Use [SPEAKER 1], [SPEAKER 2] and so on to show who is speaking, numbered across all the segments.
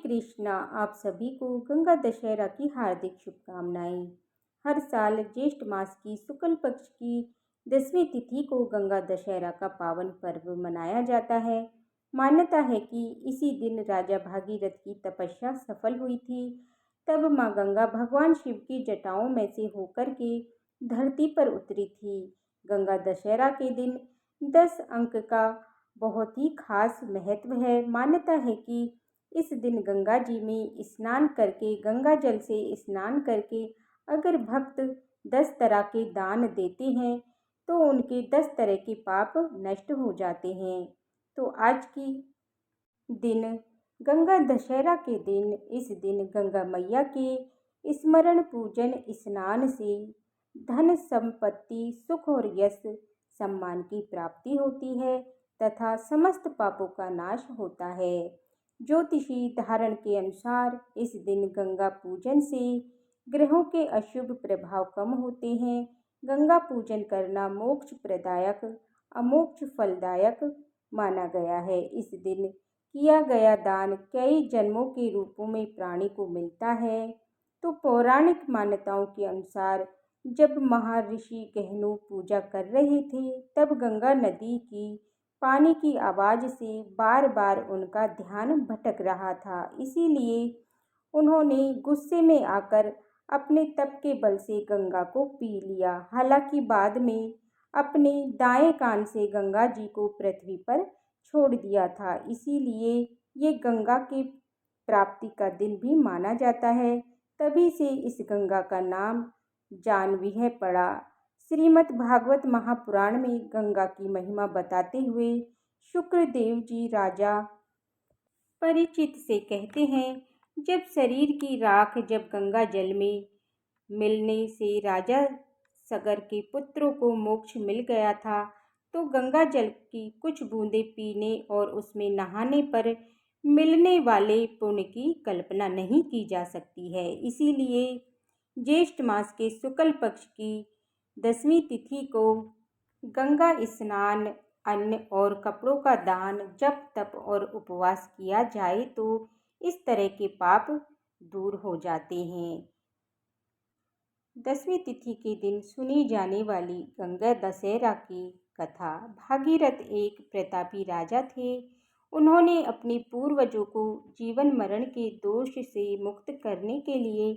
[SPEAKER 1] कृष्णा। आप सभी को गंगा दशहरा की हार्दिक शुभकामनाएं। हर साल ज्येष्ठ मास की शुक्ल पक्ष की 10वीं तिथि को गंगा दशहरा का पावन पर्व मनाया जाता है। मान्यता है कि इसी दिन राजा भागीरथ की तपस्या सफल हुई थी। तब माँ गंगा भगवान शिव की जटाओं में से होकर के धरती पर उतरी थी। गंगा दशहरा के दिन 10 अंक का बहुत ही खास महत्व है। मान्यता है कि इस दिन गंगा जी में स्नान करके, गंगा जल से स्नान करके अगर भक्त 10 तरह के दान देते हैं तो उनके 10 तरह के पाप नष्ट हो जाते हैं। तो आज की दिन गंगा दशहरा के दिन, इस दिन गंगा मैया के स्मरण, पूजन, स्नान से धन संपत्ति, सुख और यश सम्मान की प्राप्ति होती है तथा समस्त पापों का नाश होता है। ज्योतिषी धारण के अनुसार इस दिन गंगा पूजन से ग्रहों के अशुभ प्रभाव कम होते हैं। गंगा पूजन करना मोक्ष प्रदायक, अमोक्ष फलदायक माना गया है। इस दिन किया गया दान कई जन्मों के रूपों में प्राणी को मिलता है। तो पौराणिक मान्यताओं के अनुसार जब महर्षि गहनु पूजा कर रहे थे तब गंगा नदी की पानी की आवाज़ से बार बार उनका ध्यान भटक रहा था। इसीलिए उन्होंने गुस्से में आकर अपने तप के बल से गंगा को पी लिया। हालांकि बाद में अपने दाएं कान से गंगा जी को पृथ्वी पर छोड़ दिया था। इसीलिए ये गंगा की प्राप्ति का दिन भी माना जाता है। तभी से इस गंगा का नाम जाह्नवी पड़ा। श्रीमद् भागवत महापुराण में गंगा की महिमा बताते हुए शुक्रदेव जी राजा परीक्षित से कहते हैं, जब शरीर की राख जब गंगा जल में मिलने से राजा सगर के पुत्रों को मोक्ष मिल गया था, तो गंगा जल की कुछ बूंदें पीने और उसमें नहाने पर मिलने वाले पुण्य की कल्पना नहीं की जा सकती है। इसीलिए ज्येष्ठ मास के शुक्ल पक्ष की 10वीं तिथि को गंगा स्नान, अन्न और कपड़ों का दान, जप तप और उपवास किया जाए तो इस तरह के पाप दूर हो जाते हैं। 10वीं तिथि के दिन सुनी जाने वाली गंगा दशहरा की कथा। भागीरथ एक प्रतापी राजा थे। उन्होंने अपने पूर्वजों को जीवन मरण के दोष से मुक्त करने के लिए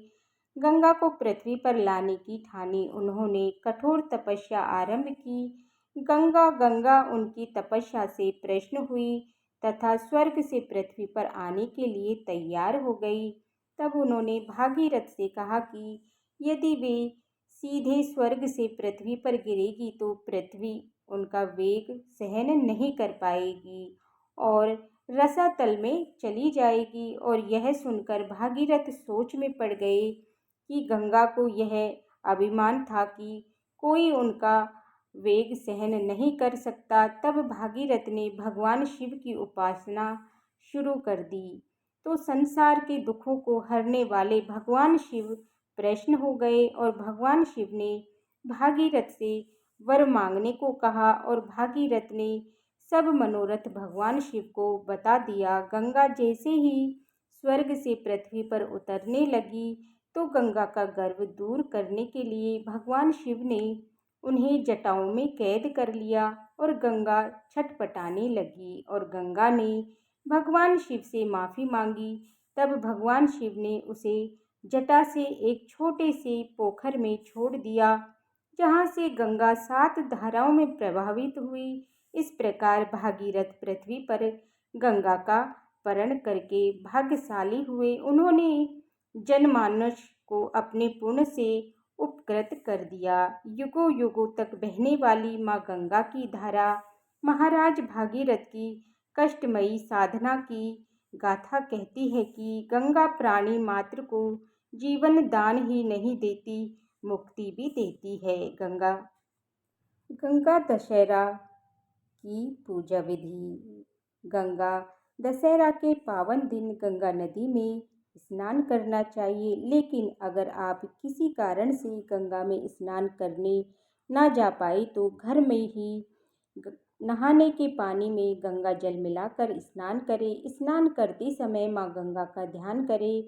[SPEAKER 1] गंगा को पृथ्वी पर लाने की ठानी। उन्होंने कठोर तपस्या आरंभ की। गंगा गंगा उनकी तपस्या से प्रसन्न हुई तथा स्वर्ग से पृथ्वी पर आने के लिए तैयार हो गई। तब उन्होंने भागीरथ से कहा कि यदि वे सीधे स्वर्ग से पृथ्वी पर गिरेगी तो पृथ्वी उनका वेग सहन नहीं कर पाएगी और रसातल में चली जाएगी। और यह सुनकर भागीरथ सोच में पड़ गए कि गंगा को यह अभिमान था कि कोई उनका वेग सहन नहीं कर सकता। तब भागीरथ ने भगवान शिव की उपासना शुरू कर दी। तो संसार के दुखों को हरने वाले भगवान शिव प्रसन्न हो गए और भगवान शिव ने भागीरथ से वर मांगने को कहा और भागीरथ ने सब मनोरथ भगवान शिव को बता दिया। गंगा जैसे ही स्वर्ग से पृथ्वी पर उतरने लगी तो गंगा का गर्व दूर करने के लिए भगवान शिव ने उन्हें जटाओं में कैद कर लिया और गंगा छटपटाने लगी और गंगा ने भगवान शिव से माफ़ी मांगी। तब भगवान शिव ने उसे जटा से एक छोटे से पोखर में छोड़ दिया, जहाँ से गंगा 7 धाराओं में प्रभावित हुई। इस प्रकार भागीरथ पृथ्वी पर गंगा का परण करके भाग्यशाली हुए। उन्होंने जनमानस को अपने पुण्य से उपकृत कर दिया। युगों युगों तक बहने वाली माँ गंगा की धारा महाराज भागीरथ की कष्टमयी साधना की गाथा कहती है कि गंगा प्राणी मात्र को जीवन दान ही नहीं देती, मुक्ति भी देती है। गंगा दशहरा की पूजा विधि। गंगा दशहरा के पावन दिन गंगा नदी में स्नान करना चाहिए, लेकिन अगर आप किसी कारण से गंगा में स्नान करने ना जा पाए तो घर में ही नहाने के पानी में गंगा जल मिलाकर स्नान करें। स्नान करते समय माँ गंगा का ध्यान करें।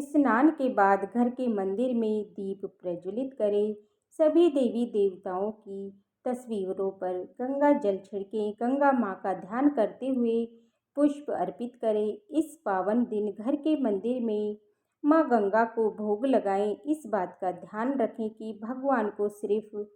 [SPEAKER 1] स्नान के बाद घर के मंदिर में दीप प्रज्वलित करें। सभी देवी देवताओं की तस्वीरों पर गंगा जल छिड़कें। गंगा माँ का ध्यान करते हुए पुष्प अर्पित करें। इस पावन दिन घर के मंदिर में माँ गंगा को भोग लगाएं। इस बात का ध्यान रखें कि भगवान को सिर्फ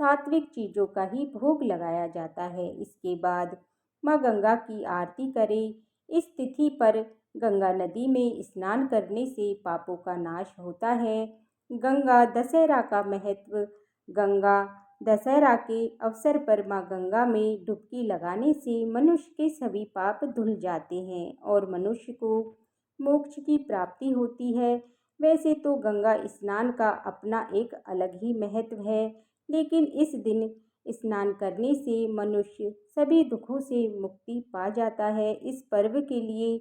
[SPEAKER 1] सात्विक चीज़ों का ही भोग लगाया जाता है। इसके बाद माँ गंगा की आरती करें। इस तिथि पर गंगा नदी में स्नान करने से पापों का नाश होता है। गंगा दशहरा का महत्व। गंगा दशहरा के अवसर पर माँ गंगा में डुबकी लगाने से मनुष्य के सभी पाप धुल जाते हैं और मनुष्य को मोक्ष की प्राप्ति होती है। वैसे तो गंगा स्नान का अपना एक अलग ही महत्व है, लेकिन इस दिन स्नान करने से मनुष्य सभी दुखों से मुक्ति पा जाता है। इस पर्व के लिए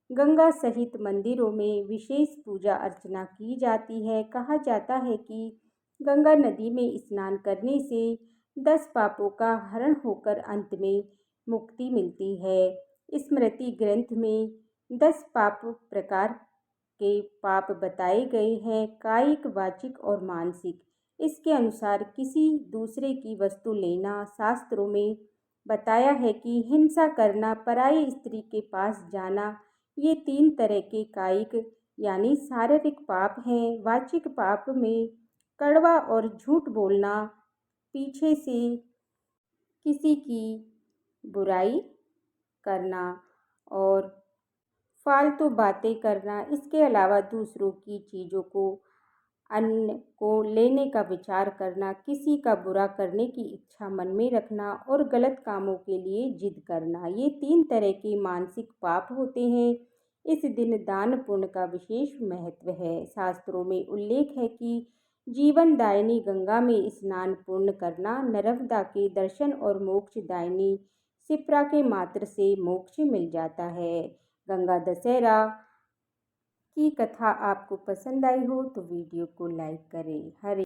[SPEAKER 1] गंगा सहित मंदिरों में विशेष पूजा अर्चना की जाती है। कहा जाता है कि गंगा नदी में स्नान करने से 10 पापों का हरण होकर अंत में मुक्ति मिलती है। स्मृति ग्रंथ में 10 पाप प्रकार के पाप बताए गए हैं, कायिक, वाचिक और मानसिक। इसके अनुसार किसी दूसरे की वस्तु लेना शास्त्रों में बताया है कि हिंसा करना, पराई स्त्री के पास जाना, ये 3 तरह के कायिक यानी शारीरिक पाप हैं। वाचिक पाप में कड़वा और झूठ बोलना, पीछे से किसी की बुराई करना और फालतू बातें करना। इसके अलावा दूसरों की चीज़ों को, अन्न को लेने का विचार करना, किसी का बुरा करने की इच्छा मन में रखना और गलत कामों के लिए जिद करना, ये 3 तरह के मानसिक पाप होते हैं। इस दिन दान पुण्य का विशेष महत्व है। शास्त्रों में उल्लेख है कि जीवनदायिनी गंगा में स्नान पूर्ण करना, नर्मदा के दर्शन और मोक्षदायिनी शिप्रा के मात्र से मोक्ष मिल जाता है। गंगा दशहरा की कथा आपको पसंद आई हो तो वीडियो को लाइक करें। हरे